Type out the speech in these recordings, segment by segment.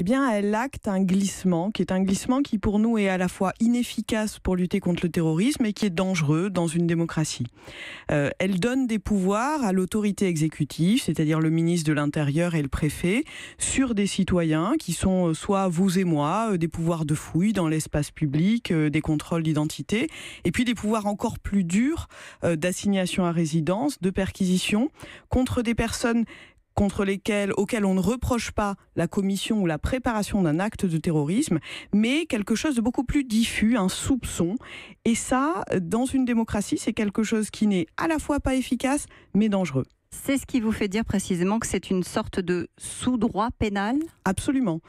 Eh bien, elle acte un glissement qui pour nous est à la fois inefficace pour lutter contre le terrorisme et qui est dangereux dans une démocratie. Elle donne des pouvoirs à l'autorité exécutive, c'est-à-dire le ministre de l'Intérieur et le préfet, sur des citoyens qui sont soit vous et moi, des pouvoirs de fouille dans l'espace public, des contrôles d'identité, et puis des pouvoirs encore plus durs d'assignation à résidence, de perquisition, contre des personnes auxquels on ne reproche pas la commission ou la préparation d'un acte de terrorisme, mais quelque chose de beaucoup plus diffus, un soupçon. Et ça, dans une démocratie, c'est quelque chose qui n'est à la fois pas efficace, mais dangereux. C'est ce qui vous fait dire précisément que c'est une sorte de sous-droit pénal ? Absolument.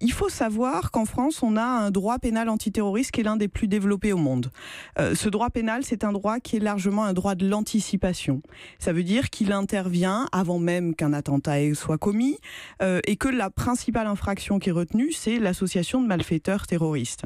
Il faut savoir qu'en France, on a un droit pénal antiterroriste qui est l'un des plus développés au monde. Ce droit pénal, c'est un droit qui est largement un droit de l'anticipation. Ça veut dire qu'il intervient avant même qu'un attentat soit commis et que la principale infraction qui est retenue, c'est l'association de malfaiteurs terroristes.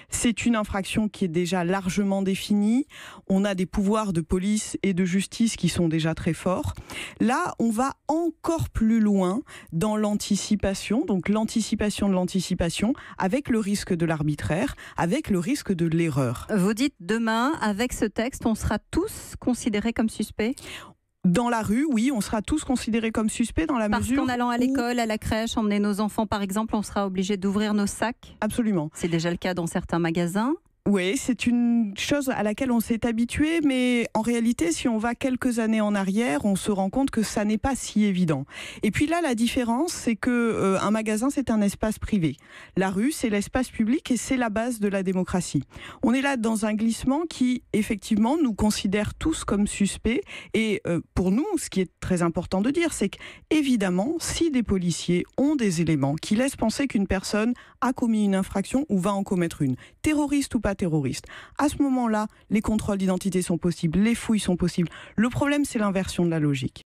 C'est une infraction qui est déjà largement définie. On a des pouvoirs de police et de justice qui sont déjà très forts. Là, on va encore plus loin dans l'anticipation, donc l'anticipation de l'anticipation, avec le risque de l'arbitraire, avec le risque de l'erreur. Vous dites demain, avec ce texte, on sera tous considérés comme suspects ? Dans la rue, oui, on sera tous considérés comme suspects dans la mesure Parce qu'en allant à l'école, à la crèche, emmener nos enfants par exemple, on sera obligé d'ouvrir nos sacs ? Absolument. C'est déjà le cas dans certains magasins ? Oui, c'est une chose à laquelle on s'est habitué, mais en réalité, si on va quelques années en arrière, on se rend compte que ça n'est pas si évident. Et puis là, la différence, c'est que un magasin, c'est un espace privé. La rue, c'est l'espace public et c'est la base de la démocratie. On est là dans un glissement qui, effectivement, nous considère tous comme suspects. Et pour nous, ce qui est très important de dire, c'est qu'évidemment, si des policiers ont des éléments qui laissent penser qu'une personne a commis une infraction ou va en commettre une, terroriste ou pas terroristes. À ce moment-là, les contrôles d'identité sont possibles, les fouilles sont possibles. Le problème, c'est l'inversion de la logique.